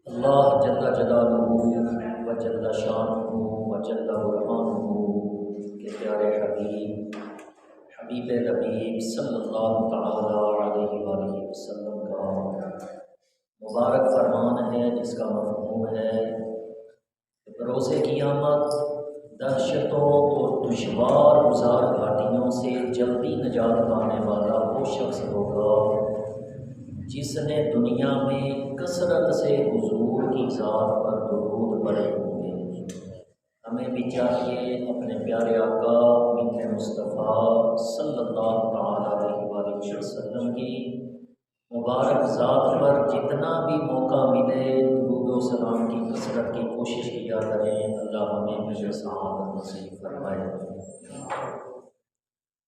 اللہ جل جلالہ و جل شانہ و جل برہانہ کے پیارے حبیب لبیب صلی اللہ تعالی علیہ وآلہ وسلم کا مبارک فرمان ہے، جس کا مفہوم ہے کہ روز قیامت دہشتوں اور دشوار گزار گھاٹیوں سے جلدی نجات پانے والا وہ شخص ہوگا جس نے دنیا میں کثرت سے حضور کی ذات پر درود پڑھے ہوں گے۔ ہمیں بھی چاہیے اپنے پیارے آقا مدح مصطفیٰ صلی اللہ تعالی علیہ وآلہ وسلم کی مبارک ذات پر جتنا بھی موقع ملے درود و سلام کی کثرت کی کوشش کیا کریں۔ اللہ ہمیں بھی سعادت نصیب فرمائے۔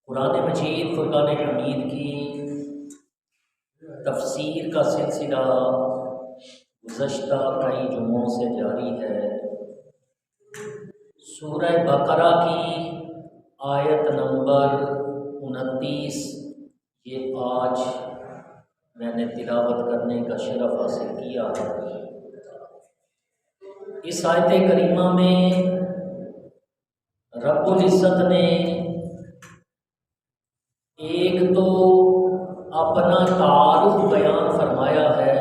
قرآن مجید فرقان حمید کی تفسیر کا سلسلہ گزشتہ کئی جمعوں سے جاری ہے۔ سورہ بقرہ کی آیت نمبر 29 یہ آج میں نے تلاوت کرنے کا شرف حاصل کیا ہے۔ اس آیت کریمہ میں رب العزت نے ایک تو اپنا تعارف بیان فرمایا ہے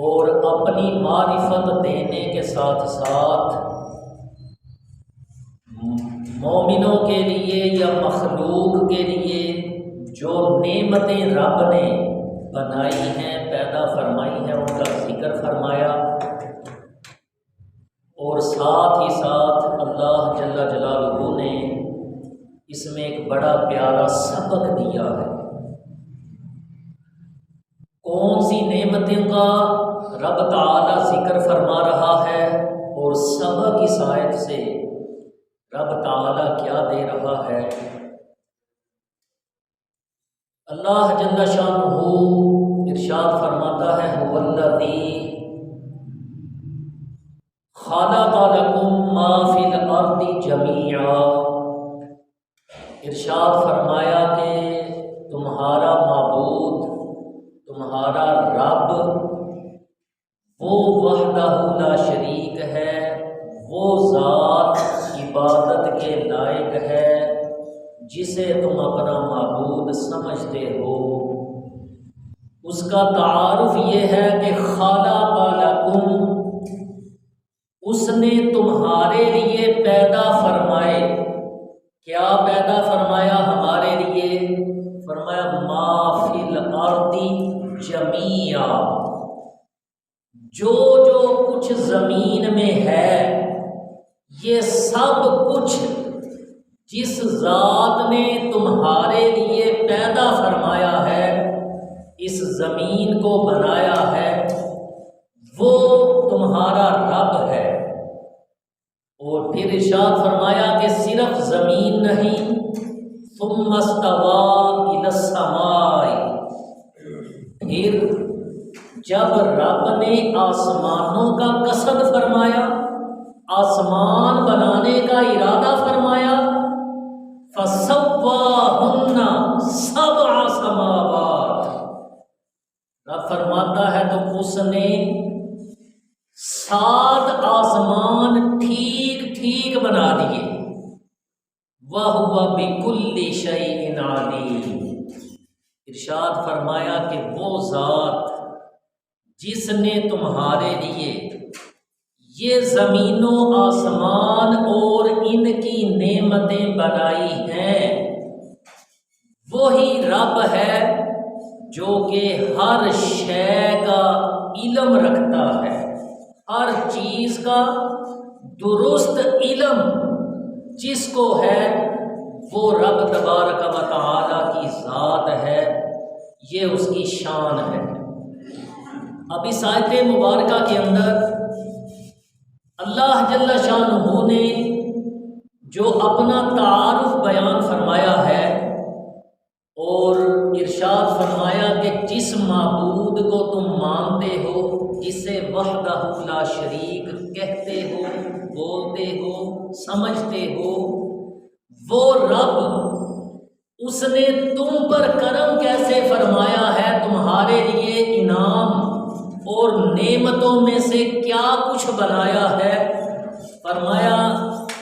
اور اپنی معرفت دینے کے ساتھ ساتھ مومنوں کے لیے یا مخلوق کے لیے جو نعمتیں رب نے بنائی ہیں، پیدا فرمائی ہیں، ان کا ذکر فرمایا، اور ساتھ ہی ساتھ اللہ جل جلالہ نے اس میں ایک بڑا پیارا سبق دیا ہے۔ کون سی نعمتوں کا رب تعالی ذکر فرما رہا ہے اور سبق اس آیت سے رب تعالی کیا دے رہا ہے؟ اللہ جل شانہ ارشاد فرماتا ہے هو الذی خلق لکم ما فی الارض جمیعا۔ ارشاد فرمایا کہ تمہارا معبود، تمہارا رب وہ وحدہ لا شریک ہے، وہ ذات عبادت کے لائق ہے جسے تم اپنا معبود سمجھتے ہو۔ اس کا تعارف یہ ہے کہ خلق لکم، اس نے تمہارے لیے پیدا فرمائے۔ کیا پیدا فرمایا ہمارے لیے؟ فرمایا ما فی الارض جمیعا، جو کچھ زمین میں ہے، یہ سب کچھ جس ذات نے تمہارے لیے پیدا فرمایا ہے، اس زمین کو بنایا ہے، وہ تمہارا رب ہے۔ اور پھر ارشاد فرمایا کہ صرف زمین نہیں، ثم استوى الى السماء، پھر جب رب نے آسمانوں کا قصد فرمایا، آسمان بنانے کا ارادہ فرمایا، فسواہن سبع سماوات، رب فرماتا ہے تو اس نے 7 آسمان ٹھیک بنا دیے۔ وَهُوَ بِكُلِّ شَيْءٍ عَلِيمٌ، ارشاد فرمایا کہ وہ ذات جس نے تمہارے لیے یہ زمین و آسمان اور ان کی نعمتیں بنائی ہیں، وہی رب ہے جو کہ ہر شے کا علم رکھتا ہے، ہر چیز کا درست علم جس کو ہے وہ رب تبارک و تعالی کی ذات ہے، یہ اس کی شان ہے۔ اب اس آیت مبارکہ کے اندر اللہ جل شانہ نے جو اپنا تعارف بیان فرمایا ہے اور ارشاد فرمایا کہ جس معبود کو تم مانتے ہو، جسے وحدہ لا شریک کہتے ہو، بولتے ہو، سمجھتے ہو، وہ رب، اس نے تم پر کرم کیسے فرمایا ہے، تمہارے لیے انعام اور نعمتوں میں سے کیا کچھ بنایا ہے؟ فرمایا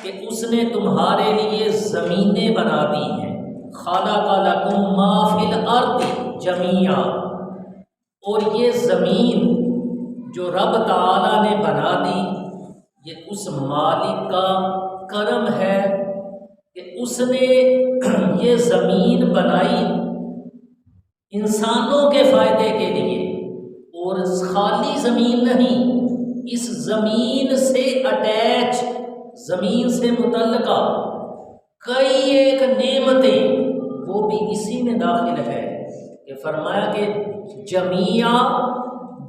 کہ اس نے تمہارے لیے زمینیں بنا دی ہیں، خلق لکم ما فی الارض جمیعا، اور یہ زمین جو رب تعالی نے بنا دی یہ اس مالک کا کرم ہے کہ اس نے یہ زمین بنائی انسانوں کے فائدے کے لیے، اور خالی زمین نہیں، اس زمین سے اٹیچ، زمین سے متعلقہ کئی ایک نعمتیں وہ بھی اسی میں داخل ہے کہ فرمایا کہ جمیعہ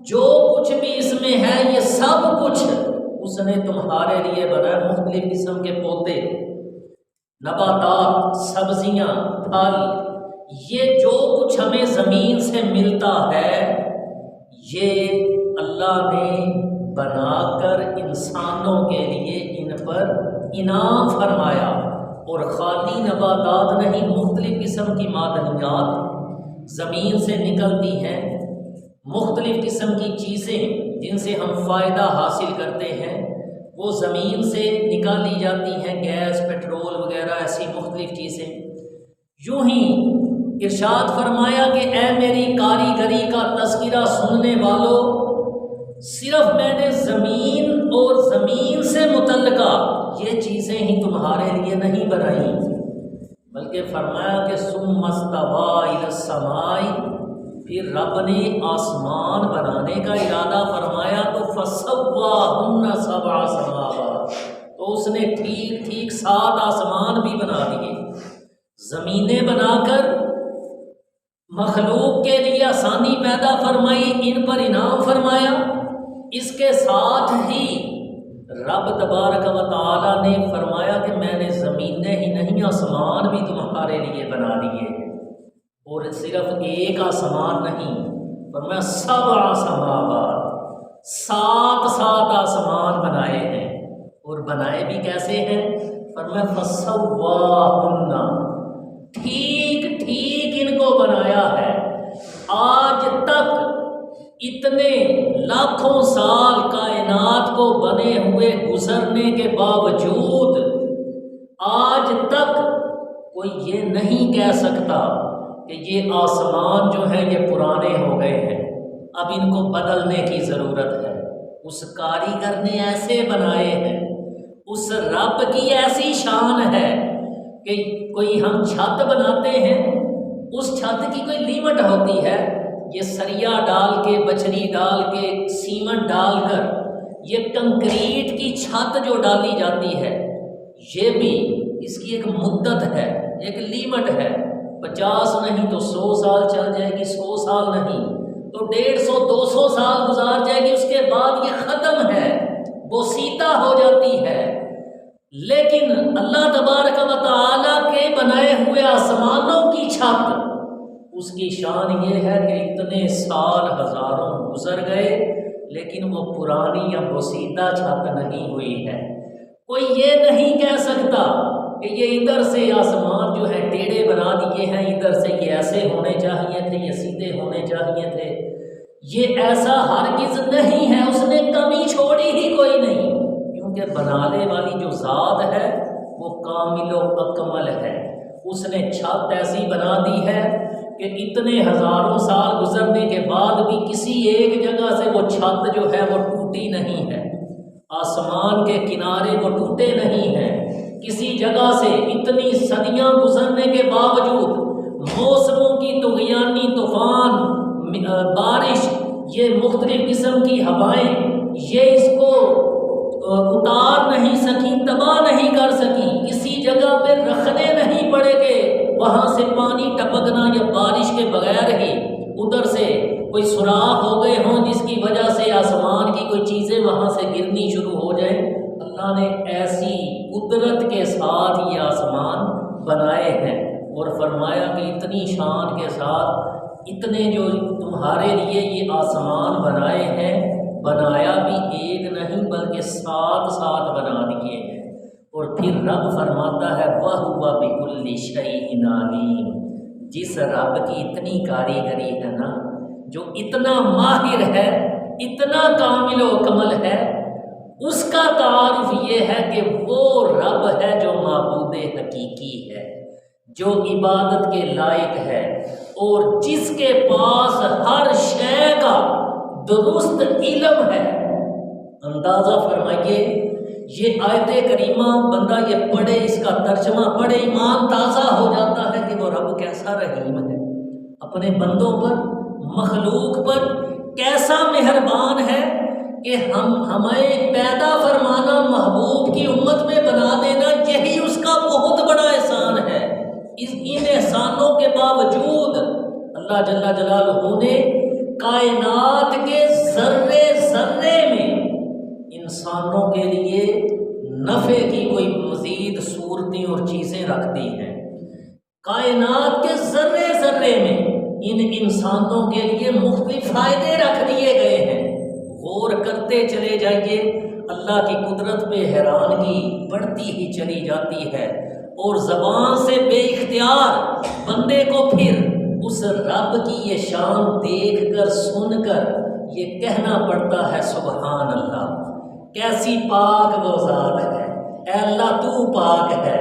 جو کچھ بھی اس میں ہے یہ سب کچھ اس نے تمہارے لیے بنایا، مختلف قسم کے پودے، نباتات، سبزیاں، پھل، یہ جو کچھ ہمیں زمین سے ملتا ہے یہ اللہ نے بنا کر انسانوں کے لیے ان پر انعام فرمایا، اور خالی نباتات نہیں، مختلف قسم کی معدنیات زمین سے نکلتی ہیں، مختلف قسم کی چیزیں جن سے ہم فائدہ حاصل کرتے ہیں وہ زمین سے نکالی جاتی ہیں، گیس، پیٹرول وغیرہ ایسی مختلف چیزیں۔ یوں ہی ارشاد فرمایا کہ اے میری کاریگری کا تذکرہ سننے والوں، صرف میں نے زمین اور زمین سے متعلقہ یہ چیزیں ہی تمہارے لیے نہیں بنائی، بلکہ فرمایا کہ ثم استویٰ الی السماء، پھر رب نے آسمان بنانے کا ارادہ فرمایا تو فسواہن سبع سماوات، تو اس نے ٹھیک ٹھیک 7 آسمان بھی بنا دیے، زمینیں بنا کر مخلوق کے لیے آسانی پیدا فرمائی، ان پر انعام فرمایا۔ اس کے ساتھ ہی رب تبارک و تعالی نے فرمایا کہ میں نے زمینیں ہی نہیں آسمان بھی تمہارے لیے بنا دیے، اور صرف ایک آسمان نہیں، فرمایا 7 سماوات، 7 آسمان بنائے ہیں، اور بنائے بھی کیسے ہیں؟ فرمایا فسواہن، ٹھیک ٹھیک ان کو بنایا ہے۔ آج تک اتنے لاکھوں سال کائنات کو بنے ہوئے گزرنے کے باوجود آج تک کوئی یہ نہیں کہہ سکتا کہ یہ آسمان جو ہیں یہ پرانے ہو گئے ہیں، اب ان کو بدلنے کی ضرورت ہے۔ اس کاریگر نے ایسے بنائے ہیں، اس رب کی ایسی شان ہے کہ کوئی ہم چھت بناتے ہیں، اس چھت کی کوئی لیمٹ ہوتی ہے، یہ سریا ڈال کے، بچری ڈال کے، سیمنٹ ڈال کر یہ کنکریٹ کی چھت جو ڈالی جاتی ہے یہ بھی اس کی ایک مدت ہے، ایک لیمٹ ہے، 50 نہیں تو 100 سال چل جائے گی، 100 سال نہیں تو 150 200 سال گزار جائے گی، اس کے بعد یہ ختم ہے، بوسیدہ ہو جاتی ہے۔ لیکن اللہ تبارک و تعالیٰ کے بنائے ہوئے آسمانوں کی چھت، اس کی شان یہ ہے کہ اتنے سال ہزاروں گزر گئے لیکن وہ پرانی یا بوسیدہ چھت نہیں ہوئی ہے۔ کوئی یہ نہیں کہہ سکتا کہ یہ ادھر سے آسمان جو ہے ٹیڑھے بنا دیے ہیں، ادھر سے یہ ایسے ہونے چاہیے تھے، یہ سیدھے ہونے چاہیے تھے، یہ ایسا ہرگز نہیں ہے، اس نے کمی چھوڑی ہی کوئی نہیں، کیونکہ بنانے والی جو ذات ہے وہ کامل و اکمل ہے۔ اس نے چھت ایسی بنا دی ہے کہ اتنے ہزاروں سال گزرنے کے بعد بھی کسی ایک جگہ سے وہ چھت جو ہے وہ ٹوٹی نہیں ہے، آسمان کے کنارے وہ ٹوٹے نہیں ہیں، کسی جگہ سے اتنی صدیاں گزرنے کے باوجود موسموں کی طغیانی، طوفان، بارش، یہ مختلف قسم کی ہوائیں یہ اس کو اتار نہیں سکی، تباہ نہیں کر سکی، کسی جگہ پہ رکھنے نہیں پڑے کہ وہاں سے پانی ٹپکنا یا بارش کے بغیر ہی ادھر سے کوئی سوراخ ہو گئے ہوں جس کی وجہ سے آسمان کی کوئی چیزیں وہاں سے گرنی شروع ہو جائیں۔ اللہ نے ایسی قدرت کے ساتھ یہ آسمان بنائے ہیں، اور فرمایا کہ اتنی شان کے ساتھ اتنے جو تمہارے لیے یہ آسمان بنائے ہیں، بنایا بھی ایک نہیں بلکہ 7 بنا دیے ہیں۔ اور پھر رب فرماتا ہے وَهُوَ بِكُلِّ شَيْءٍ عَلِيمٌ، جس رب کی اتنی کاریگری ہے نا، جو اتنا ماہر ہے اتنا کامل و کمل ہے، اس کا تعارف یہ ہے کہ وہ رب ہے جو معبود حقیقی ہے، جو عبادت کے لائق ہے، اور جس کے پاس ہر شے کا درست علم ہے۔ اندازہ فرمائیے، یہ آیت کریمہ بندہ یہ پڑھے، اس کا ترجمہ پڑھے، ایمان تازہ ہو جاتا ہے کہ وہ رب کیسا رحیم ہے، اپنے بندوں پر، مخلوق پر کیسا مہربان ہے کہ ہمیں پیدا فرمانا، محبوب کی امت میں بنا دینا، یہی اس کا بہت بڑا احسان ہے۔ ان احسانوں کے باوجود اللہ جل جلالہ نے کائنات کے ذرے ذرے میں انسانوں کے لیے نفع کی کوئی مزید صورتیں اور چیزیں رکھ دی ہیں۔ کائنات کے ذرے ذرے میں ان انسانوں کے لیے مختلف فائدے رکھ دیے گئے ہیں۔ غور کرتے چلے جائیے، اللہ کی قدرت پہ حیرانگی بڑھتی ہی چلی جاتی ہے، اور زبان سے بے اختیار بندے کو پھر اس رب کی یہ شان دیکھ کر سن کر یہ کہنا پڑتا ہے سبحان اللہ، کیسی پاک وہ ذات ہے، اے اللہ تو پاک ہے،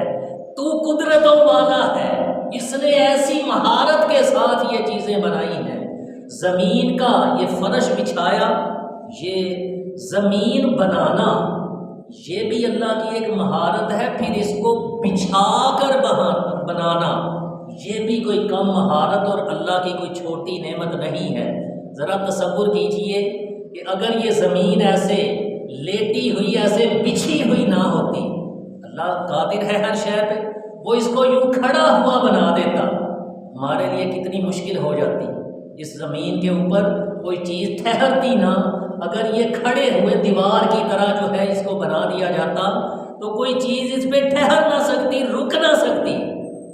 تو قدرتوں والا ہے، اس نے ایسی مہارت کے ساتھ یہ چیزیں بنائی ہیں۔ زمین کا یہ فرش بچھایا، یہ زمین بنانا، یہ بھی اللہ کی ایک مہارت ہے، پھر اس کو بچھا کر بنانا یہ بھی کوئی کم مہارت اور اللہ کی کوئی چھوٹی نعمت نہیں ہے۔ ذرا تصور کیجئے کہ اگر یہ زمین ایسے لیٹی ہوئی، ایسے بچھی ہوئی نہ ہوتی، اللہ قادر ہے ہر شے پہ، وہ اس کو یوں کھڑا ہوا بنا دیتا، ہمارے لیے کتنی مشکل ہو جاتی۔ اس زمین کے اوپر کوئی چیز ٹھہرتی نہ، اگر یہ کھڑے ہوئے دیوار کی طرح جو ہے اس کو بنا دیا جاتا تو کوئی چیز اس پہ ٹھہر نہ سکتی، رک نہ سکتی۔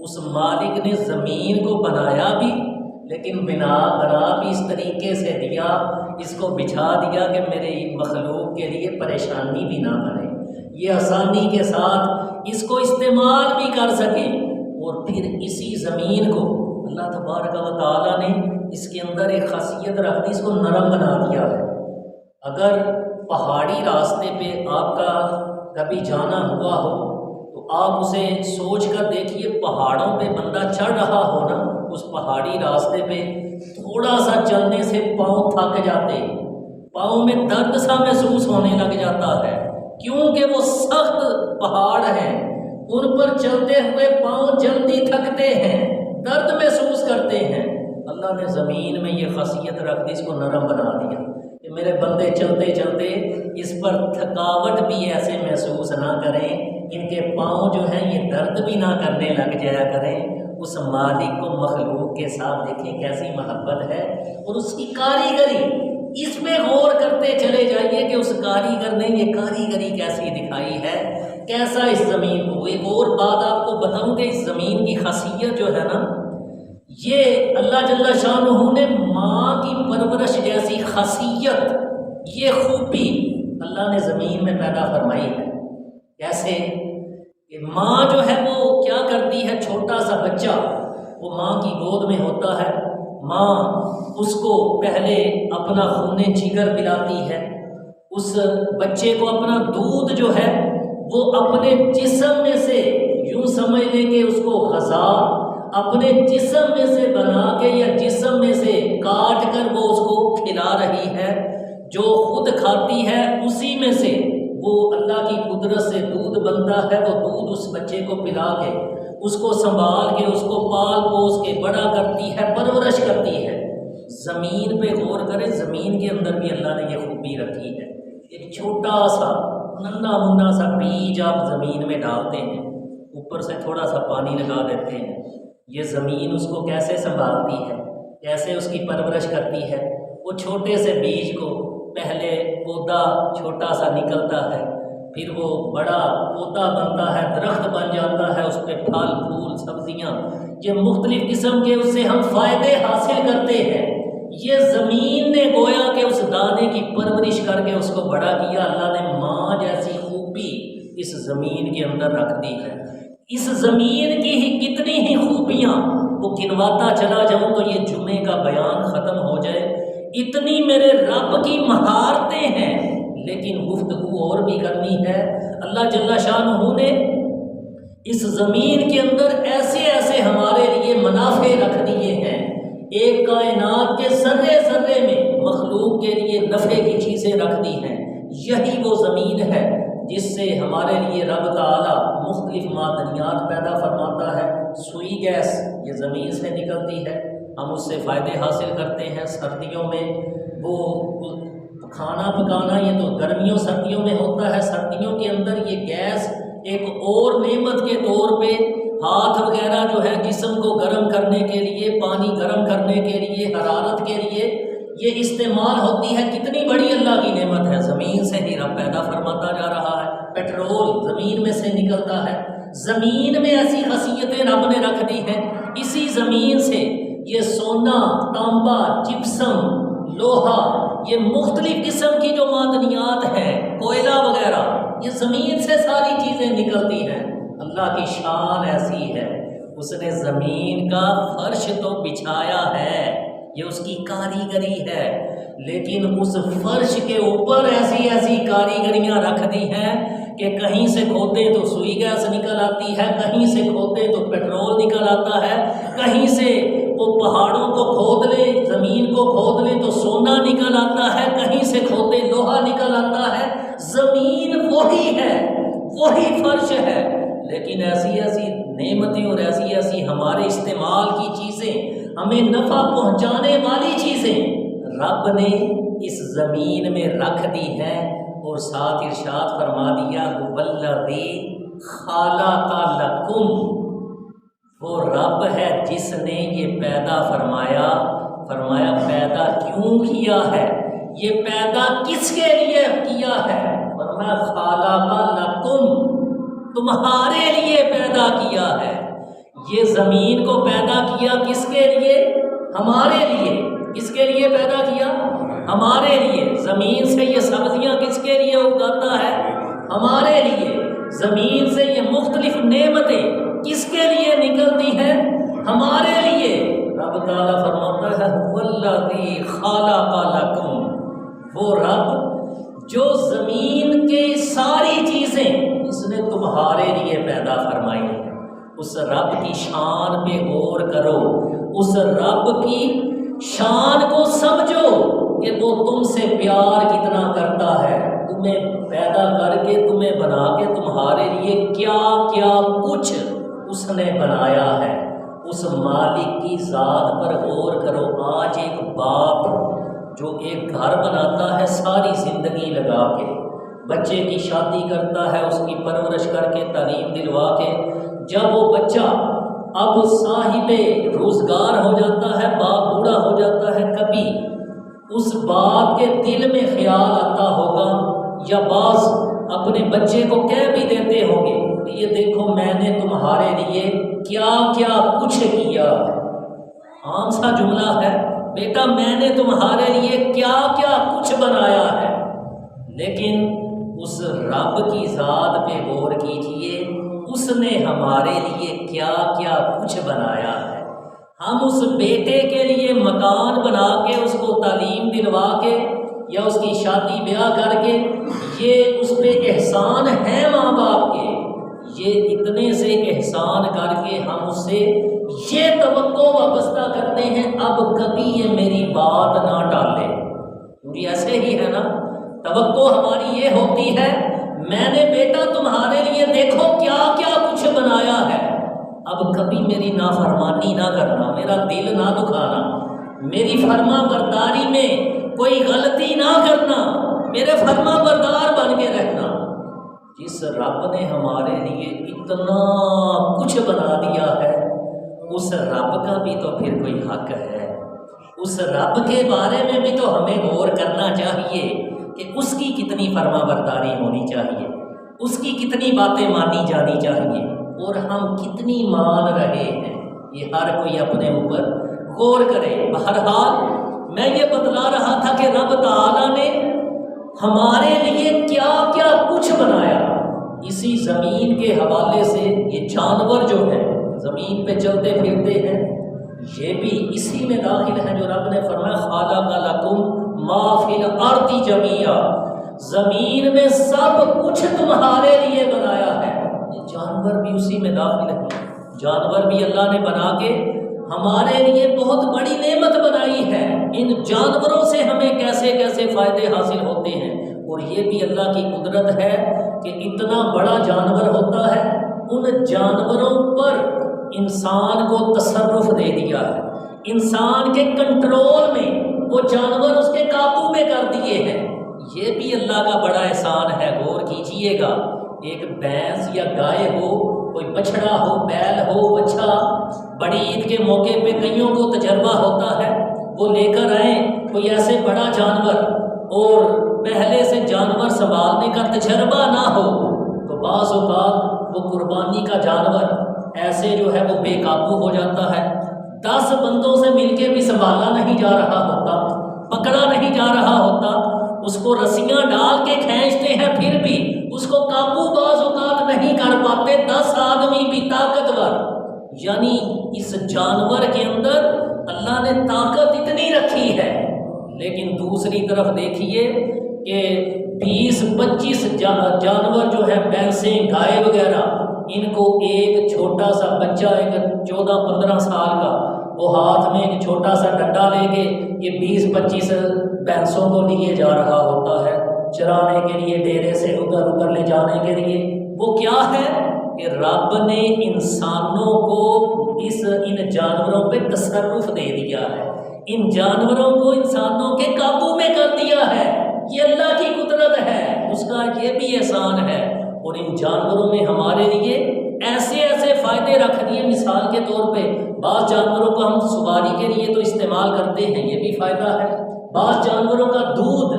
اس مالک نے زمین کو بنایا بھی، لیکن بنا بھی اس طریقے سے دیا، اس کو بچھا دیا کہ میرے مخلوق کے لیے پریشانی بھی نہ بنے، یہ آسانی کے ساتھ اس کو استعمال بھی کر سکیں۔ اور پھر اسی زمین کو اللہ تبارک و تعالیٰ نے اس کے اندر ایک خاصیت رکھ دی، اس کو نرم بنا دیا ہے۔ اگر پہاڑی راستے پہ آپ کا کبھی جانا ہوا ہو تو آپ اسے سوچ کر دیکھیے، پہاڑوں پہ بندہ چڑھ رہا ہو نا، اس پہاڑی راستے پہ تھوڑا سا چلنے سے پاؤں تھک جاتے، پاؤں میں درد سا محسوس ہونے لگ جاتا ہے، کیونکہ وہ سخت پہاڑ ہیں، ان پر چلتے ہوئے پاؤں جلدی تھکتے ہیں، درد محسوس کرتے ہیں۔ اللہ نے زمین میں یہ خاصیت رکھ دی، اس کو نرم بنا دیا کہ میرے بندے چلتے چلتے اس پر تھکاوٹ بھی ایسے محسوس نہ کریں، ان کے پاؤں جو ہیں یہ درد بھی نہ کرنے لگ جایا کریں۔ اس مالک کو مخلوق کے ساتھ دیکھیں کیسی محبت ہے، اور اس کی کاریگری، اس میں غور کرتے چلے جائیے کہ اس کاریگر نے یہ کاریگری کیسی دکھائی ہے، کیسا اس زمین کو۔ ایک اور بات آپ کو بتاؤں کہ اس زمین کی خاصیت جو ہے نا، یہ اللہ جل شانہ نے ماں کی پرورش جیسی خاصیت، یہ خوبی اللہ نے زمین میں پیدا فرمائی ہے۔ کیسے کہ ماں جو ہے وہ کیا کرتی ہے، چھوٹا سا بچہ وہ ماں کی گود میں ہوتا ہے، ماں اس کو پہلے اپنا خون جگر پلاتی ہے، اس بچے کو اپنا دودھ جو ہے وہ اپنے جسم میں سے، یوں سمجھ لیں کہ اس کو غذا اپنے جسم میں سے بنا کے یا جسم میں سے کاٹ کر وہ اس کو کھلا رہی ہے، جو خود کھاتی ہے اسی میں سے وہ اللہ کی قدرت سے دودھ بنتا ہے، وہ دودھ اس بچے کو پلا کے، اس کو سنبھال کے، اس کو پال پوس کے بڑا کرتی ہے، پرورش کرتی ہے۔ زمین پہ غور کریں، زمین کے اندر بھی اللہ نے یہ خوبی رکھی ہے۔ ایک چھوٹا سا ننھا منا سا بیج آپ زمین میں ڈالتے ہیں، اوپر سے تھوڑا سا پانی لگا دیتے ہیں، یہ زمین اس کو کیسے سنبھالتی ہے، کیسے اس کی پرورش کرتی ہے۔ وہ چھوٹے سے بیج کو پہلے پودا چھوٹا سا نکلتا ہے، پھر وہ بڑا پودا بنتا ہے، درخت بن جاتا ہے، اس پہ پھل پھول سبزیاں، یہ مختلف قسم کے اس سے ہم فائدے حاصل کرتے ہیں۔ یہ زمین نے گویا کہ اس دانے کی پرورش کر کے اس کو بڑا کیا۔ اللہ نے ماں جیسی خوبی اس زمین کے اندر رکھ دی ہے۔ اس زمین کی ہی کتنی ہی خوبیاں وہ گنواتا چلا جاؤں تو یہ جمعے کا بیان ختم ہو جائے۔ اتنی میرے رب کی مہارتیں ہیں، لیکن گفتگو اور بھی کرنی ہے۔ اللہ جل شانہ نے اس زمین کے اندر ایسے ایسے ہمارے لیے منافع رکھ دیے ہیں، ایک کائنات کے ذرے ذرے میں مخلوق کے لیے نفع کی چیزیں رکھ دی ہیں۔ یہی وہ زمین ہے جس سے ہمارے لیے رب تعالیٰ مختلف معدنیات پیدا فرماتا ہے۔ سوئی گیس یہ زمین سے نکلتی ہے، ہم اس سے فائدے حاصل کرتے ہیں۔ سردیوں میں وہ کھانا پکانا، یہ تو گرمیوں سردیوں میں ہوتا ہے، سردیوں کے اندر یہ گیس ایک اور نعمت کے طور پہ ہاتھ وغیرہ جو ہے جسم کو گرم کرنے کے لیے، پانی گرم کرنے کے لیے، حرارت کے لیے یہ استعمال ہوتی ہے۔ کتنی بڑی اللہ کی نعمت ہے، زمین سے ہی رب پیدا فرماتا جا رہا ہے۔ پیٹرول زمین میں سے نکلتا ہے، زمین میں ایسی خاصیتیں رب نے رکھ دی ہیں۔ اسی زمین سے یہ سونا، تانبا، جپسم، لوہا، یہ مختلف قسم کی جو معدنیات ہیں، کوئلہ وغیرہ، یہ زمین سے ساری چیزیں نکلتی ہیں۔ اللہ کی شان ایسی ہے، اس نے زمین کا فرش تو بچھایا ہے، یہ اس کی کاریگری ہے، لیکن اس فرش کے اوپر ایسی ایسی کاریگریاں رکھ دی ہیں کہ کہیں سے کھودے تو سوئی گیس نکل آتی ہے، کہیں سے کھودے تو پیٹرول نکل آتا ہے، کہیں سے وہ پہاڑوں کو کھود لے، زمین کو کھود لے تو سونا نکل آتا ہے، کہیں سے کھودے لوہا نکل آتا ہے۔ زمین وہی ہے، وہی فرش ہے، لیکن ایسی ایسی نعمتیں اور ایسی ایسی ہمارے استعمال کی چیزیں، ہمیں نفع پہنچانے والی چیزیں رب نے اس زمین میں رکھ دی ہیں، اور ساتھ ارشاد فرما دیا والذی خلق لکم، وہ رب ہے جس نے یہ پیدا فرمایا۔ فرمایا پیدا کیوں کیا ہے، یہ پیدا کس کے لیے کیا ہے؟ فرمایا خلق لکم، تمہارے لیے پیدا کیا ہے۔ یہ زمین کو پیدا کیا کس کے لیے؟ ہمارے لیے۔ کس کے لیے پیدا کیا؟ ہمارے لیے۔ زمین سے یہ سبزیاں کس کے لیے اگاتا ہے؟ ہمارے لیے۔ زمین سے یہ مختلف نعمتیں کس کے لیے نکلتی ہیں؟ ہمارے لیے۔ رب تعالیٰ فرماتا ہے والذی خلق لکم، وہ رب جو زمین کے ساری چیزیں اس نے تمہارے لیے پیدا فرمائی ہیں۔ اس رب کی شان پہ غور کرو، اس رب کی شان کو سمجھو کہ وہ تم سے پیار کتنا کرتا ہے، تمہیں پیدا کر کے، تمہیں بنا کے تمہارے لیے کیا کیا کچھ اس نے بنایا ہے۔ اس مالک کی ذات پر غور کرو۔ آج ایک باپ جو ایک گھر بناتا ہے ساری زندگی لگا کے، بچے کی شادی کرتا ہے، اس کی پرورش کر کے، تعلیم دلوا کے، جب وہ بچہ اب صاحب روزگار ہو جاتا ہے، باپ بوڑھا ہو جاتا ہے، کبھی اس باپ کے دل میں خیال آتا ہوگا، یا بعض اپنے بچے کو کہہ بھی دیتے ہوں گے کہ یہ دیکھو میں نے تمہارے لیے کیا کیا کچھ کیا ہے۔ عام سا جملہ ہے، بیٹا میں نے تمہارے لیے کیا کیا کچھ بنایا ہے۔ لیکن اس رب کی ذات پہ غور کیجئے، اس نے ہمارے لیے کیا کیا کچھ بنایا ہے۔ ہم اس بیٹے کے لیے مکان بنا کے، اس کو تعلیم دلوا کے، یا اس کی شادی بیاہ کر کے، یہ اس پہ احسان ہے ماں باپ کے، یہ اتنے سے احسان کر کے ہم اس سے یہ توقع وابستہ کرتے ہیں اب کبھی یہ میری بات نہ ٹالے۔ پوری ایسے ہی ہے نا، توقع ہماری یہ ہوتی ہے میں نے بیٹا تمہارے لیے دیکھو کیا کیا کچھ بنایا ہے، اب کبھی میری نافرمانی نہ کرنا، میرا دل نہ دکھانا، میری فرما برداری میں کوئی غلطی نہ کرنا، میرے فرما بردار بن کے رہنا۔ جس رب نے ہمارے لیے اتنا کچھ بنا دیا ہے، اس رب کا بھی تو پھر کوئی حق ہے۔ اس رب کے بارے میں بھی تو ہمیں غور کرنا چاہیے کہ اس کی کتنی فرما برداری ہونی چاہیے، اس کی کتنی باتیں مانی جانی چاہیے، اور ہم کتنی مان رہے ہیں۔ یہ ہر کوئی اپنے اوپر غور کرے۔ بہرحال میں یہ بتلا رہا تھا کہ رب تعالیٰ نے ہمارے لیے کیا کیا کچھ بنایا۔ اسی زمین کے حوالے سے یہ جانور جو ہیں زمین پہ چلتے پھرتے ہیں، یہ بھی اسی میں داخل ہے جو رب نے فرمایا خالق لکم ما فی الارض جمیعا، زمین میں سب کچھ تمہارے لیے بنایا ہے۔ یہ جانور بھی اسی میں داخل ہے، جانور بھی اللہ نے بنا کے ہمارے لیے بہت بڑی نعمت بنائی ہے۔ ان جانوروں سے ہمیں کیسے کیسے فائدے حاصل ہوتے ہیں، اور یہ بھی اللہ کی قدرت ہے کہ اتنا بڑا جانور ہوتا ہے، ان جانوروں پر انسان کو تصرف دے دیا ہے، انسان کے کنٹرول میں وہ جانور اس کے قابو میں کر دیے ہیں۔ یہ بھی اللہ کا بڑا احسان ہے۔ غور کیجئے گا، ایک بھینس یا گائے ہو، کوئی بچھڑا ہو، بیل ہو، بچہ، بڑی عید کے موقع پہ کئیوں کو تجربہ ہوتا ہے، وہ لے کر آئیں کوئی ایسے بڑا جانور اور پہلے سے جانور سنبھالنے کا تجربہ نہ ہو تو بعض اوقات وہ قربانی کا جانور ایسے جو ہے وہ بے قابو ہو جاتا ہے، 10 بندوں سے مل کے بھی سنبھالا نہیں جا رہا ہوتا، پکڑا نہیں جا رہا ہوتا، اس کو رسیاں ڈال کے کھینچتے ہیں پھر بھی اس کو قابو بعض اوقات نہیں کر پاتے، 10 آدمی بھی طاقتور۔ یعنی اس جانور کے اندر اللہ نے طاقت اتنی رکھی ہے، لیکن دوسری طرف دیکھیے کہ 20-25 جانور جو ہے، بھینسیں، گائے وغیرہ، ان کو ایک چھوٹا سا بچہ، ایک 14-15 سال کا، وہ ہاتھ میں ایک چھوٹا سا ڈنڈا لے کے یہ 20-25 بھینسوں کو لیے جا رہا ہوتا ہے چرانے کے لیے، ڈیرے سے ادھر ادھر لے جانے کے لیے۔ وہ کیا ہے کہ رب نے انسانوں کو ان جانوروں پہ تصرف دے دیا ہے، ان جانوروں کو انسانوں کے قابو میں کر دیا ہے۔ یہ اللہ کی قدرت ہے، اس کا یہ بھی احسان ہے۔ اور ان جانوروں میں ہمارے لیے ایسے ایسے فائدے رکھ دیے، مثال کے طور پہ بعض جانوروں کو ہم سواری کے لیے تو استعمال کرتے ہیں، یہ بھی فائدہ ہے۔ بعض جانوروں کا دودھ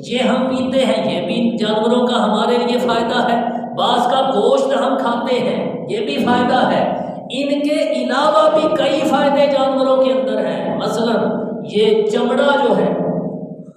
یہ ہم پیتے ہیں، یہ بھی جانوروں کا ہمارے لیے فائدہ ہے۔ بعض کا گوشت ہم کھاتے ہیں، یہ بھی فائدہ ہے۔ ان کے علاوہ بھی کئی فائدے جانوروں کے اندر ہیں۔ مثلا یہ چمڑا جو ہے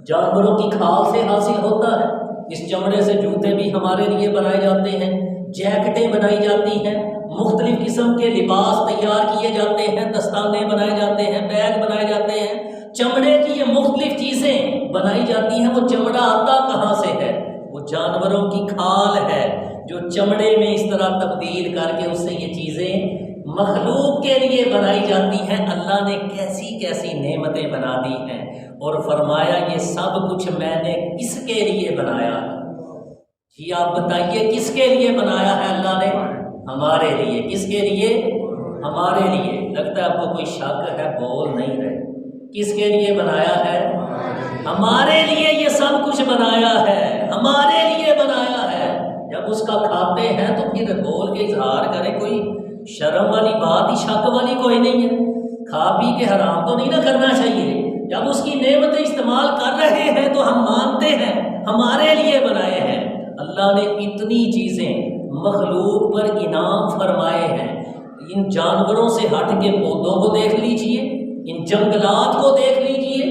جانوروں کی کھال سے حاصل ہوتا ہے، اس چمڑے سے جوتے بھی ہمارے لیے بنائے جاتے ہیں، جیکٹیں بنائی جاتی ہیں، مختلف قسم کے لباس تیار کیے جاتے ہیں، دستانے بنائے جاتے ہیں، بیگ بنائے جاتے ہیں، چمڑے کی یہ مختلف چیزیں بنائی جاتی ہیں۔ وہ چمڑا آتا کہاں سے ہے؟ وہ جانوروں کی کھال ہے جو چمڑے میں اس طرح تبدیل کر کے اس سے یہ چیزیں مخلوق کے لیے بنائی جاتی ہیں۔ اللہ نے کیسی کیسی نعمتیں بنا دی ہیں، اور فرمایا یہ سب کچھ میں نے کس کے لیے بنایا ہے؟ جی آپ بتائیے کس کے لیے بنایا ہے اللہ نے؟ ہمارے لیے۔ کس کے لیے؟ ہمارے لیے۔ لگتا ہے آپ کو کوئی شک ہے، بول نہیں رہے۔ کس کے لیے بنایا ہے؟ ہمارے لیے یہ سب کچھ بنایا ہے، ہمارے لیے بنایا ہے۔ جب اس کا کھاتے ہیں تو پھر بول کے اظہار کریں، کوئی شرم والی بات ہی، شک والی کوئی نہیں ہے۔ کھا پی کے حرام تو نہیں نہ کرنا چاہیے۔ جب اس کی نعمتیں استعمال کر رہے ہیں تو ہم مانتے ہیں ہمارے لیے بنائے ہیں۔ اللہ نے اتنی چیزیں مخلوق پر انعام فرمائے ہیں۔ ان جانوروں سے ہٹ کے پودوں کو دیکھ لیجئے، ان جنگلات کو دیکھ لیجئے،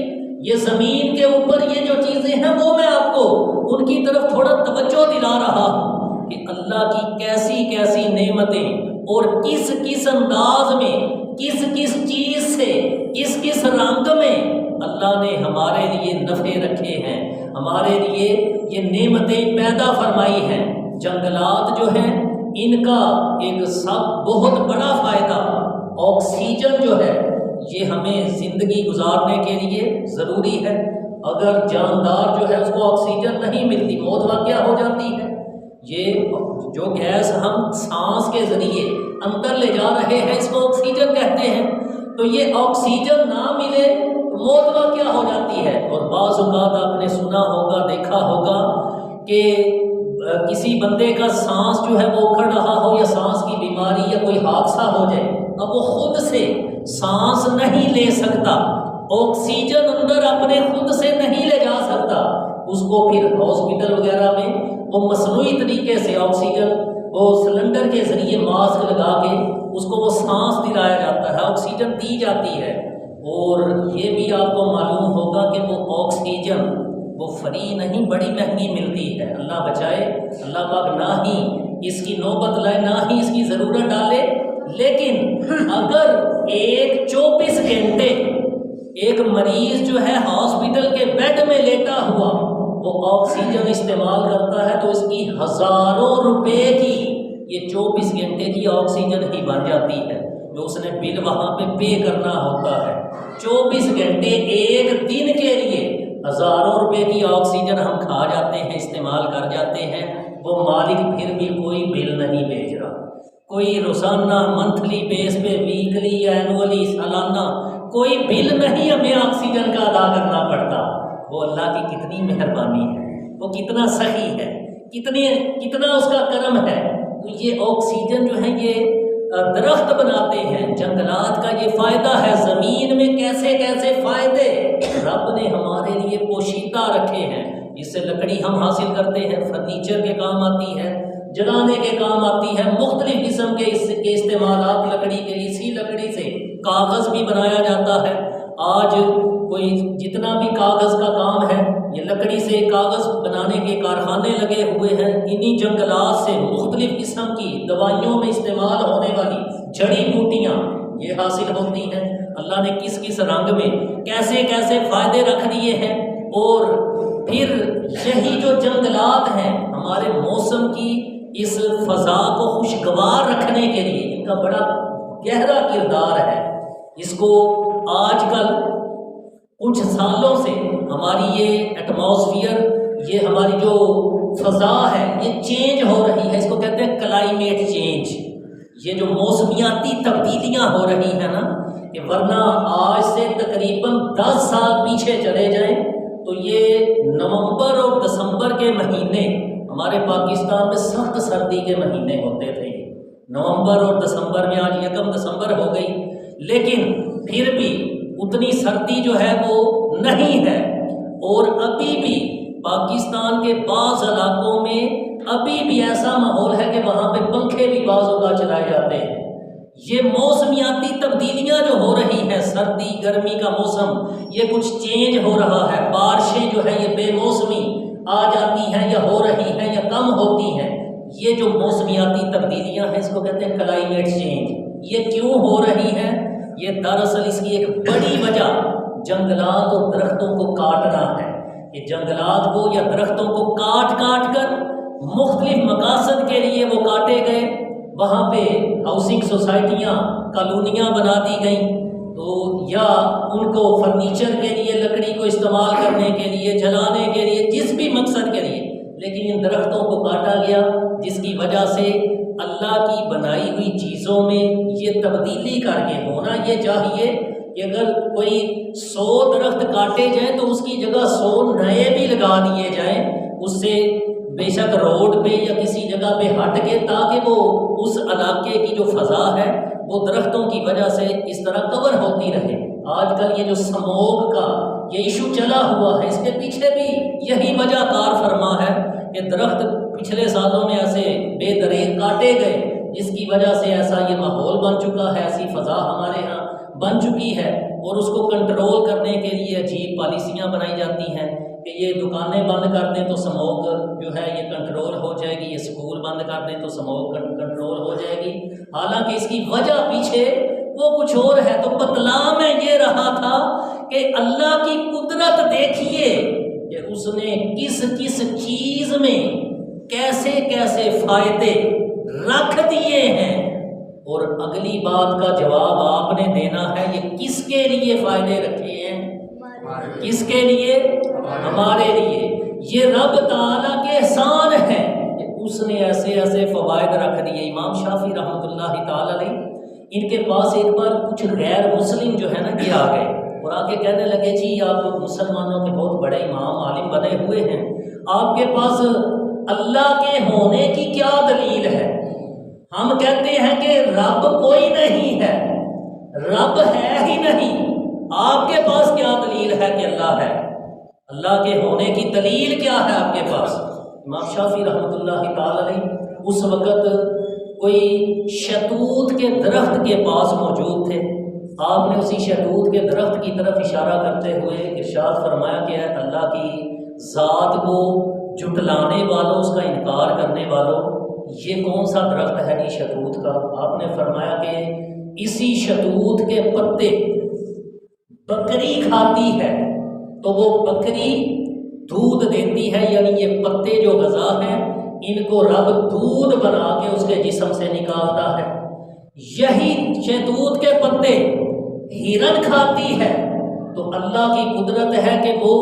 یہ زمین کے اوپر یہ جو چیزیں ہیں وہ میں آپ کو ان کی طرف تھوڑا توجہ دلا رہا ہوں کہ اللہ کی کیسی کیسی نعمتیں، اور کس کس انداز میں، کس کس چیز سے، کس کس رنگ میں اللہ نے ہمارے لیے نفع رکھے ہیں، ہمارے لیے یہ نعمتیں پیدا فرمائی ہیں۔ جنگلات جو ہیں ان کا ایک سب بہت بڑا فائدہ آکسیجن جو ہے، یہ ہمیں زندگی گزارنے کے لیے ضروری ہے۔ اگر جاندار جو ہے اس کو آکسیجن نہیں ملتی، موت واقع ہو جاتی ہے۔ یہ جو گیس ہم سانس کے ذریعے اندر لے جا رہے ہیں اس کو آکسیجن کہتے ہیں، تو یہ آکسیجن نہ ملے تو موت واقع ہو جاتی ہے۔ اور بعض اوقات آپ نے سنا ہوگا، دیکھا ہوگا کہ کسی بندے کا سانس جو ہے وہ اکھڑ رہا ہو، یا سانس کی بیماری یا کوئی حادثہ ہو جائے، اب وہ خود سے سانس نہیں لے سکتا، آکسیجن اندر اپنے خود سے نہیں لے جا سکتا، اس کو پھر ہاسپٹل وغیرہ میں وہ مصنوعی طریقے سے آکسیجن وہ سلنڈر کے ذریعے ماسک لگا کے اس کو وہ سانس دلایا جاتا ہے، آکسیجن دی جاتی ہے۔ اور یہ بھی آپ کو معلوم ہوگا کہ وہ آکسیجن وہ فری نہیں، بڑی مہنگی ملتی ہے۔ اللہ بچائے، اللہ پاک نہ ہی اس کی نوبت لائے، نہ ہی اس کی ضرورت ڈالے، لیکن اگر 24 گھنٹے ایک مریض جو ہے ہاسپٹل کے بیڈ میں لیٹا ہوا وہ آکسیجن استعمال کرتا ہے تو اس کی ہزاروں روپے کی یہ 24 گھنٹے کی آکسیجن ہی بن جاتی ہے جو اس نے بل وہاں پہ پے کرنا ہوتا ہے۔ 24 گھنٹے ایک دن کے لیے ہزاروں روپے کی آکسیجن ہم کھا جاتے ہیں، استعمال کر جاتے ہیں، وہ مالک پھر بھی کوئی بل نہیں بھیج رہا، کوئی روزانہ منتھلی بیس پہ، ویکلی، اینولی، سالانہ کوئی بل نہیں ہمیں آکسیجن کا ادا کرنا پڑتا۔ وہ اللہ کی کتنی مہربانی ہے، وہ کتنا سخی ہے، کتنا اس کا کرم ہے۔ تو یہ آکسیجن جو ہے یہ درخت بناتے ہیں، جنگلات کا یہ فائدہ ہے، زمین میں کیسے کیسے فائدے رب نے ہمارے لیے پوشیدہ رکھے ہیں۔ اس سے لکڑی ہم حاصل کرتے ہیں، فرنیچر کے کام آتی ہے، جلانے کے کام آتی ہے، مختلف قسم کے اس کے استعمالات لکڑی کے، اسی لکڑی سے کاغذ بھی بنایا جاتا ہے۔ آج کوئی جتنا بھی کاغذ کا کام ہے یہ لکڑی سے کاغذ بنانے کے کارخانے لگے ہوئے ہیں، انہی جنگلات سے مختلف قسم کی دوائیوں میں استعمال ہونے والی جڑی بوٹیاں یہ حاصل ہوتی ہیں۔ اللہ نے کس کس رنگ میں کیسے کیسے فائدے رکھ دیے ہیں، اور پھر یہی جو جنگلات ہیں ہمارے موسم کی اس فضا کو خوشگوار رکھنے کے لیے ان کا بڑا گہرا کردار ہے۔ اس کو آج کل کچھ سالوں سے ہماری یہ ایٹماسفیئر، یہ ہماری جو فضا ہے یہ چینج ہو رہی ہے، اس کو کہتے ہیں کلائمیٹ چینج۔ یہ جو موسمیاتی تبدیلیاں ہو رہی ہیں نا، کہ ورنہ آج سے تقریباً 10 سال پیچھے چلے جائیں تو یہ نومبر اور دسمبر کے مہینے ہمارے پاکستان میں سخت سردی کے مہینے ہوتے تھے، نومبر اور دسمبر میں، آج 1 دسمبر ہو گئی، لیکن پھر بھی اتنی سردی جو ہے وہ نہیں ہے۔ اور ابھی بھی پاکستان کے بعض علاقوں میں ابھی بھی ایسا ماحول ہے کہ وہاں پہ پنکھے بھی بعض اوقات چلائے جاتے ہیں۔ یہ موسمیاتی تبدیلیاں جو ہو رہی ہیں، سردی گرمی کا موسم یہ کچھ چینج ہو رہا ہے، بارشیں جو ہے یہ بے موسمی آ جاتی ہیں یا ہو رہی ہیں یا کم ہوتی ہیں۔ یہ جو موسمیاتی تبدیلیاں ہیں اس کو کہتے ہیں کلائمیٹ چینج۔ یہ کیوں ہو رہی ہیں؟ یہ دراصل اس کی ایک بڑی وجہ جنگلات اور درختوں کو کاٹنا ہے۔ کہ جنگلات کو یا درختوں کو کاٹ کر مختلف مقاصد کے لیے وہ کاٹے گئے، وہاں پہ ہاؤسنگ سوسائٹیاں، کالونیاں بنا دی گئیں، تو یا ان کو فرنیچر کے لیے لکڑی کو استعمال کرنے کے لیے، جلانے کے لیے، جس بھی مقصد کے لیے، لیکن ان درختوں کو کاٹا گیا، جس کی وجہ سے اللہ کی بنائی ہوئی چیزوں میں یہ تبدیلی کر کے ہونا یہ چاہیے کہ اگر کوئی 100 درخت کاٹے جائیں تو اس کی جگہ 100 نئے بھی لگا دیے جائیں، اس سے بے شک روڈ پہ یا کسی جگہ پہ ہٹ کے، تاکہ وہ اس علاقے کی جو فضا ہے وہ درختوں کی وجہ سے اس طرح کور ہوتی رہے۔ آج کل یہ جو سموگ کا یہ ایشو چلا ہوا ہے، اس کے پیچھے بھی یہی وجہ کار فرما ہے کہ درخت پچھلے سالوں میں ایسے بے دریغ کاٹے گئے، جس کی وجہ سے ایسا یہ ماحول بن چکا ہے، ایسی فضا ہمارے ہاں بن چکی ہے، اور اس کو کنٹرول کرنے کے لیے عجیب پالیسیاں بنائی جاتی ہیں کہ یہ دکانیں بند کر دیں تو سموگ جو ہے یہ کنٹرول ہو جائے گی، یہ سکول بند کر دیں تو سموگ کنٹرول ہو جائے گی، حالانکہ اس کی وجہ پیچھے وہ کچھ اور ہے۔ تو بتلا میں یہ رہا تھا کہ اللہ کی قدرت دیکھیے کہ اس نے کس کس چیز میں کیسے کیسے فائدے رکھ دیے ہیں، اور اگلی بات کا جواب آپ نے دینا ہے یہ کس کے لیے فائدے رکھے ہیں، کس کے لیے؟ ہمارے لیے۔ یہ رب تعالیٰ کے احسان ہے کہ اس نے ایسے ایسے فوائد رکھ دیے۔ امام شافعی رحمۃ اللہ تعالیٰ علیہ، ان کے پاس ایک بار کچھ غیر مسلم جو ہے نا یہ آ گئے اور آ کے کہنے لگے جی آپ مسلمانوں کے بہت بڑے امام عالم بنے ہوئے ہیں، آپ کے پاس اللہ کے ہونے کی کیا دلیل ہے؟ ہم کہتے ہیں کہ رب کوئی نہیں ہے، رب ہے ہی نہیں، آپ کے پاس کیا دلیل ہے کہ اللہ ہے؟ اللہ کے ہونے کی دلیل کیا ہے آپ کے پاس؟ امام شافعی رحمۃ اللہ تعالی علیہ اس وقت کوئی شہتوت کے درخت کے پاس موجود تھے، آپ نے اسی شہتوت کے درخت کی طرف اشارہ کرتے ہوئے ارشاد فرمایا کہ اے اللہ کی ذات کو جھٹلانے والوں، اس کا انکار کرنے والوں، یہ کون سا درخت ہے جی شتوت کا؟ آپ نے فرمایا کہ اسی شتوت کے پتے بکری کھاتی ہے تو وہ بکری دودھ دیتی ہے، یعنی یہ پتے جو غذا ہیں ان کو رب دودھ بنا کے اس کے جسم سے نکالتا ہے۔ یہی شتوت کے پتے ہرن کھاتی ہے تو اللہ کی قدرت ہے کہ وہ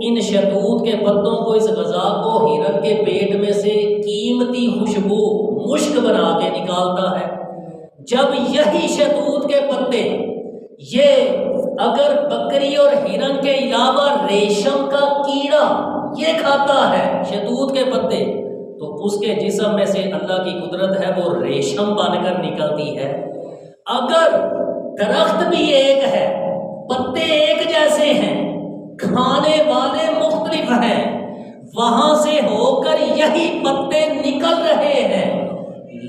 ان شتوت کے پتوں کو، اس غذا کو ہرن کے پیٹ میں سے قیمتی خوشبو مشک بنا کے نکالتا ہے۔ جب یہی شتوت کے پتے یہ اگر بکری اور ہرن کے علاوہ ریشم کا کیڑا یہ کھاتا ہے شتوت کے پتے، تو اس کے جسم میں سے اللہ کی قدرت ہے وہ ریشم بن کر نکلتی ہے۔ اگر درخت بھی ایک ہے، پتے ایک جیسے ہیں، کھانے والے مختلف ہیں، وہاں سے ہو کر یہی پتے نکل رہے ہیں،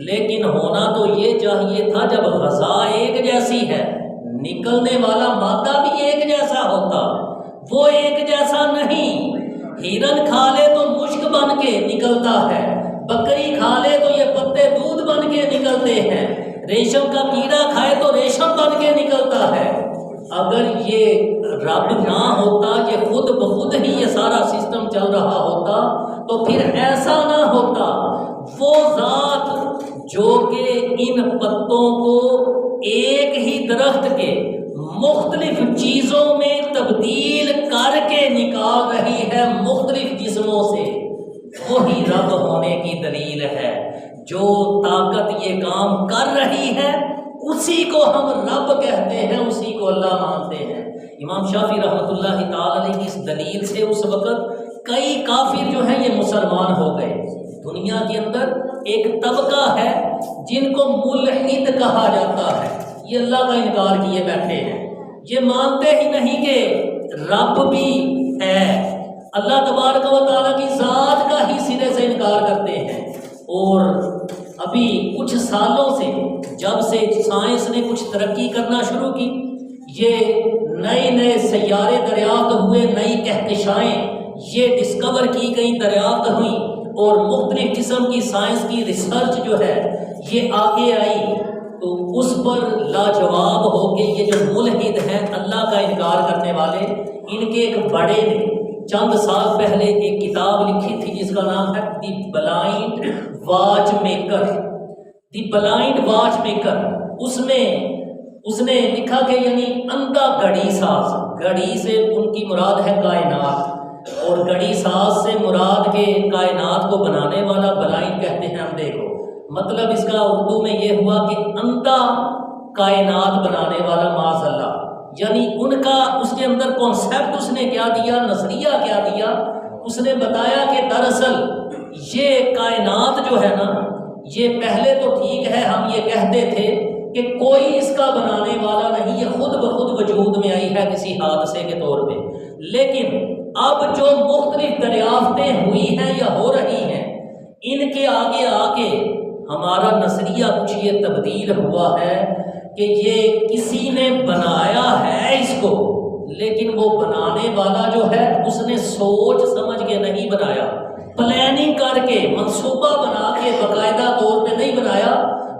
لیکن ہونا تو یہ چاہیے تھا جب غذا ایک جیسی ہے نکلنے والا مادہ بھی ایک جیسا ہوتا، وہ ایک جیسا نہیں۔ ہرن کھا لے تو مشک بن کے نکلتا ہے، بکری کھا لے تو یہ پتے دودھ بن کے نکلتے ہیں، ریشم کا کیڑا کھائے تو ریشم بن کے نکلتا ہے۔ اگر یہ رب نہ ہوتا، یہ خود بخود ہی یہ سارا سسٹم چل رہا ہوتا تو پھر ایسا نہ ہوتا۔ وہ ذات جو کہ ان پتوں کو ایک ہی درخت کے مختلف چیزوں میں تبدیل کر کے نکال رہی ہے مختلف جسموں سے، وہی رب ہونے کی دلیل ہے۔ جو طاقت یہ کام کر رہی ہے اسی کو ہم رب کہتے ہیں، اسی کو اللہ مانتے ہیں۔ امام شافعی رحمۃ اللہ تعالی علیہ کی اس دلیل سے اس وقت کئی کافر جو ہیں یہ مسلمان ہو گئے۔ دنیا کے اندر ایک طبقہ ہے جن کو ملحد کہا جاتا ہے، یہ اللہ کا انکار کیے بیٹھے ہیں، یہ مانتے ہی نہیں کہ رب بھی ہے، اللہ تبارک و تعالیٰ کی ذات کا ہی سرے سے انکار کرتے ہیں۔ اور ابھی کچھ سالوں سے جب سے سائنس نے کچھ ترقی کرنا شروع کی، یہ نئے نئے سیارے دریافت ہوئے، نئی کہکشائیں یہ ڈسکور کی گئی، دریافت ہوئی، اور مختلف قسم کی سائنس کی ریسرچ جو ہے یہ آگے آئی، تو اس پر لاجواب ہو کے یہ جو ملحد ہیں اللہ کا انکار کرنے والے، ان کے ایک بڑے نے چند سال پہلے ایک کتاب لکھی تھی جس کا نام ہے دی بلائنڈ واچ میکر، دی بلائنڈ واچ میکر۔ اس نے لکھا کہ یعنی اندھا گھڑی ساز، گھڑی سے ان کی مراد ہے کائنات، اور گھڑی ساز سے مراد کے کائنات کو بنانے والا بلائنڈ کہتے ہیں اندھے کو۔ مطلب اس کا اردو میں یہ ہوا کہ اندھا کائنات بنانے والا معاذ اللہ، یعنی ان کا اس کے اندر کانسیپٹ اس نے کیا دیا، نظریہ کیا دیا، اس نے بتایا کہ دراصل یہ کائنات جو ہے نا، یہ پہلے تو ٹھیک ہے ہم یہ کہتے تھے کہ کوئی اس کا بنانے والا نہیں، یہ خود بخود وجود میں آئی ہے کسی حادثے کے طور پہ، لیکن اب جو مختلف دریافتیں ہوئی ہیں یا ہو رہی ہیں، ان کے آگے آ کے ہمارا نظریہ کچھ یہ تبدیل ہوا ہے کہ یہ کسی نے بنایا ہے اس کو، لیکن وہ بنانے والا جو ہے اس نے سوچ سمجھ کے نہیں بنایا، پلاننگ کر کے منصوبہ بنا کے باقاعدہ طور پہ نہیں بنایا،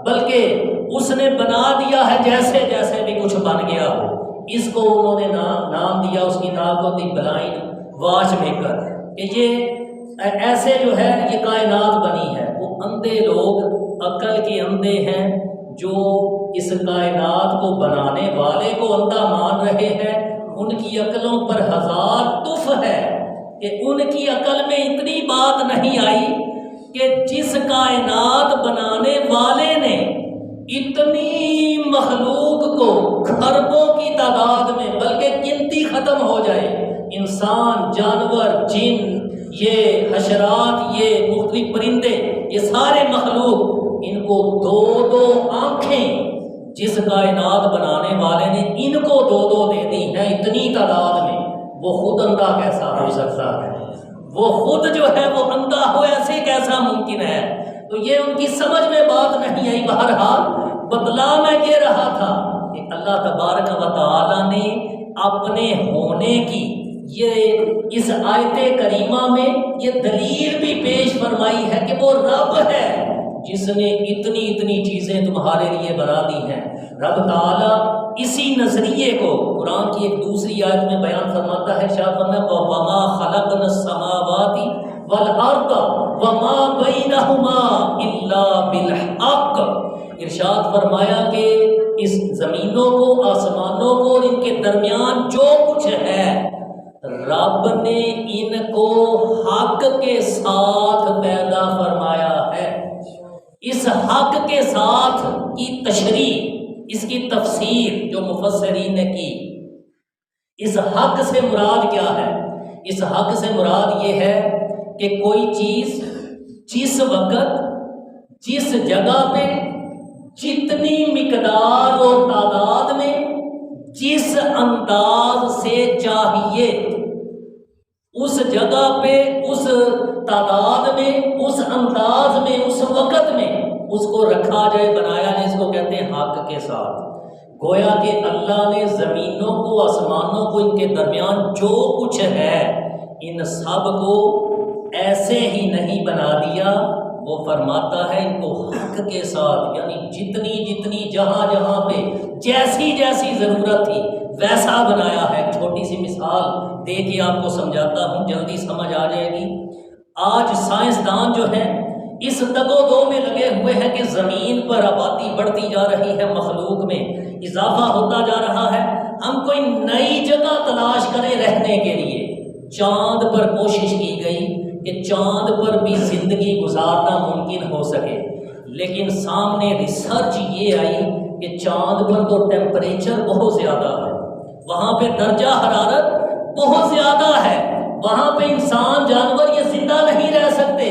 بلکہ اس نے بنا دیا ہے جیسے جیسے بھی کچھ بن گیا ہو۔ اس کو انہوں نے نام دیا اس کتاب کو دی بلائنڈ واچ میکر، کہ یہ ایسے جو ہے یہ کائنات بنی ہے۔ وہ اندھے لوگ عقل کے اندھے ہیں جو اس کائنات کو بنانے والے کو اندھا مان رہے ہیں، ان کی عقلوں پر ہزار تف ہے کہ ان کی عقل میں اتنی بات نہیں آئی کہ جس کائنات بنانے والے نے اتنی مخلوق کو خربوں کی تعداد میں، بلکہ گنتی ختم ہو جائے، انسان، جانور، جن، یہ حشرات، یہ مختلف پرندے، یہ سارے مخلوق، ان کو دو دو آنکھیں جس کائنات بنانے والے نے ان کو دو دو دے دی ہیں اتنی تعداد میں، وہ خود اندھا کیسا ہو سکتا ہے؟ وہ خود جو ہے وہ اندھا ہو، ایسے کیسا ممکن ہے؟ تو یہ ان کی سمجھ میں بات نہیں آئی۔ بہرحال بتلا میں یہ رہا تھا کہ اللہ تبارک و تعالی نے اپنے ہونے کی یہ اس آیت کریمہ میں یہ دلیل بھی پیش فرمائی ہے کہ وہ رب ہے جس نے اتنی اتنی چیزیں تمہارے لیے بنا دی ہیں۔ رب تعالیٰ اسی نظریے کو قرآن کی ایک دوسری آیت میں بیان فرماتا ہے، ارشاد فرمایا وَمَا خَلَقْنَا السَّمَاوَاتِ وَالْأَرْضَ وَمَا بَيْنَهُمَا إِلَّا بِالْحَقِّ۔ ارشاد فرمایا کہ اس زمینوں کو، آسمانوں کو اور ان کے درمیان جو کچھ ہے، رب نے ان کو حق کے ساتھ پیدا فرمایا ہے۔ اس حق کے ساتھ کی تشریح، اس کی تفسیر جو مفسرین نے کی، اس حق سے مراد کیا ہے؟ اس حق سے مراد یہ ہے کہ کوئی چیز جس وقت جس جگہ پہ جتنی مقدار اور تعداد میں جس انداز سے چاہیے، اس جگہ پہ اس تعداد میں اس انداز میں اس وقت میں اس کو رکھا جائے، بنایا جائے، اس کو کہتے ہیں حق کے ساتھ۔ گویا کہ اللہ نے زمینوں کو، آسمانوں کو، ان کے درمیان جو کچھ ہے، ان سب کو ایسے ہی نہیں بنا دیا، وہ فرماتا ہے ان کو حق کے ساتھ، یعنی جتنی جتنی جہاں جہاں پہ جیسی جیسی ضرورت تھی ویسا بنایا ہے۔ ایک چھوٹی سی مثال دے کے آپ کو سمجھاتا ہوں، جلدی سمجھ آ جائے گی۔ آج سائنسدان جو ہیں اس دگ و دو میں لگے ہوئے ہیں کہ زمین پر آبادی بڑھتی جا رہی ہے، مخلوق میں اضافہ ہوتا جا رہا ہے، ہم کوئی نئی جگہ تلاش کریں رہنے کے لیے۔ چاند پر کوشش کی گئی کہ چاند پر بھی زندگی گزارنا ممکن ہو سکے، لیکن سامنے ریسرچ یہ آئی کہ چاند پر تو ٹیمپریچر بہت زیادہ ہے، وہاں پہ درجہ حرارت بہت زیادہ ہے، وہاں پہ انسان جانور یہ زندہ نہیں رہ سکتے،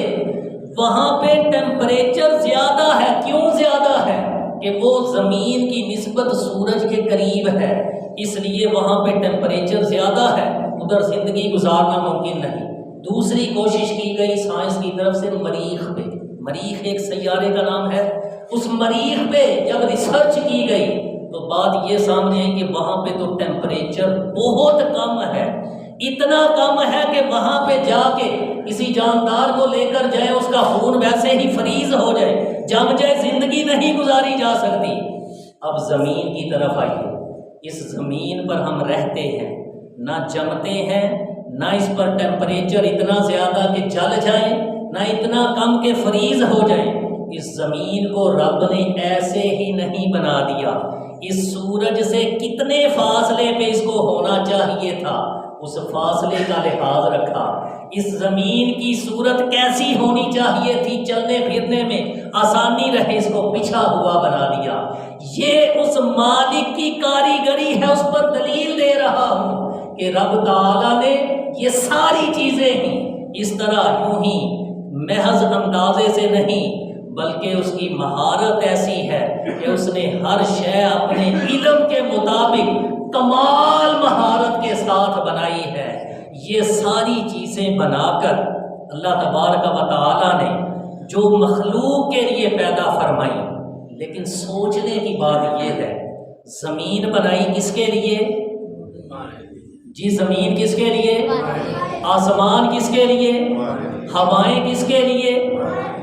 وہاں پہ ٹیمپریچر زیادہ ہے۔ کیوں زیادہ ہے؟ کہ وہ زمین کی نسبت سورج کے قریب ہے، اس لیے وہاں پہ ٹیمپریچر زیادہ ہے، ادھر زندگی گزارنا ممکن نہیں۔ دوسری کوشش کی گئی سائنس کی طرف سے مریخ پہ، مریخ ایک سیارے کا نام ہے، اس مریخ پہ جب ریسرچ کی گئی تو بات یہ سامنے ہے کہ وہاں پہ تو ٹیمپریچر بہت کم ہے، اتنا کم ہے کہ وہاں پہ جا کے کسی جاندار کو لے کر جائے، اس کا خون ویسے ہی فریز ہو جائے، جم جائے، زندگی نہیں گزاری جا سکتی۔ اب زمین کی طرف آئیے، اس زمین پر ہم رہتے ہیں، نہ جمتے ہیں، نہ اس پر ٹیمپریچر اتنا زیادہ کہ جل جائیں، نہ اتنا کم کہ فریز ہو جائیں۔ اس زمین کو رب نے ایسے ہی نہیں بنا دیا، اس سورج سے کتنے فاصلے پہ اس کو ہونا چاہیے تھا، اس فاصلے کا لحاظ رکھا۔ اس زمین کی صورت کیسی ہونی چاہیے تھی، چلنے پھرنے میں آسانی رہے، اس کو بچھا ہوا بنا دیا۔ یہ اس مالک کی کاریگری ہے، اس پر دلیل دے رہا ہوں کہ رب تعالیٰ نے یہ ساری چیزیں ہی اس طرح یوں ہی محض اندازے سے نہیں، بلکہ اس کی مہارت ایسی ہے کہ اس نے ہر شے اپنے علم کے مطابق کمال مہارت کے ساتھ بنائی ہے۔ یہ ساری چیزیں بنا کر اللہ تبارک و تعالیٰ نے جو مخلوق کے لیے پیدا فرمائی، لیکن سوچنے کی بات یہ ہے، زمین بنائی کس کے لیے؟ جی زمین کس کے لیے؟ آسمان کس کے لیے؟ ہوائیں کس کے لیے؟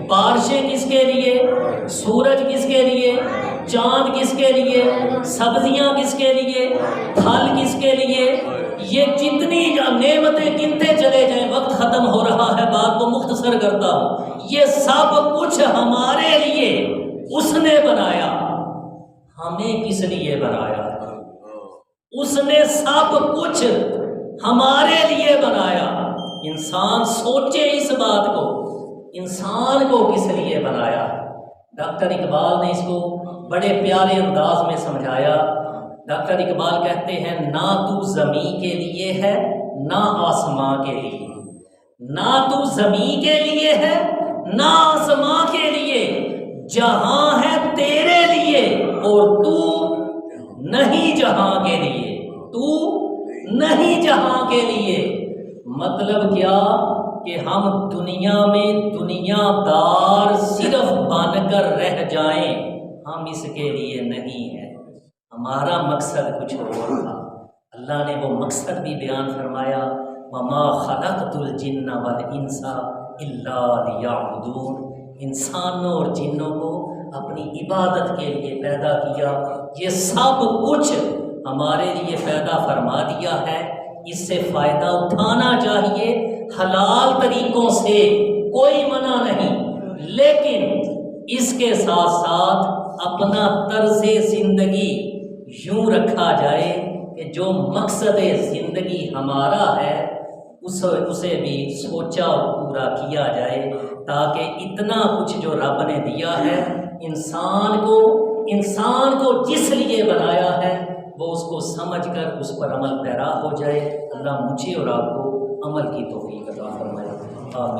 بارشیں کس کے لیے؟ سورج کس کے لیے؟ چاند کس کے لیے؟ سبزیاں کس کے لیے؟ پھل کس کے لیے؟ یہ جتنی نعمتیں گنتے چلے جائیں، وقت ختم ہو رہا ہے، بات کو مختصر کرتا ہوں۔ یہ سب کچھ ہمارے لیے اس نے بنایا، ہمیں کس لیے بنایا؟ اس نے سب کچھ ہمارے لیے بنایا۔ انسان سوچے اس بات کو، انسان کو کس لیے بنایا؟ ڈاکٹر اقبال نے اس کو بڑے پیارے انداز میں سمجھایا۔ ڈاکٹر اقبال کہتے ہیں، نہ تو زمین کے لیے ہے نہ آسماں کے لیے، نہ تو زمین کے لیے ہے نہ آسماں کے لیے، جہاں ہے تیرے لیے اور تو نہیں جہاں کے لیے، تو نہیں جہاں کے لیے۔ مطلب کیا کہ ہم دنیا میں دنیا دار صرف بن کر رہ جائیں، ہم اس کے لیے نہیں ہیں، ہمارا مقصد کچھ اور تھا۔ اللہ نے وہ مقصد بھی بیان فرمایا، وَمَا خَلَقْتُ الْجِنَّ وَالْإِنسَ إِلَّا لِيَعْبُدُونَ، انسانوں اور جنوں کو اپنی عبادت کے لیے پیدا کیا، یہ سب کچھ ہمارے لیے پیدا فرما دیا ہے، اس سے فائدہ اٹھانا چاہیے حلال طریقوں سے، کوئی منع نہیں، لیکن اس کے ساتھ ساتھ اپنا طرز زندگی یوں رکھا جائے کہ جو مقصد زندگی ہمارا ہے اسے بھی سوچا اور پورا کیا جائے، تاکہ اتنا کچھ جو رب نے دیا ہے انسان کو جس لیے بنایا ہے وہ اس کو سمجھ کر اس پر عمل پیرا ہو جائے۔ اللہ مجھے اور آپ کو عمل کی توفیق عطا فرمائے، آمین۔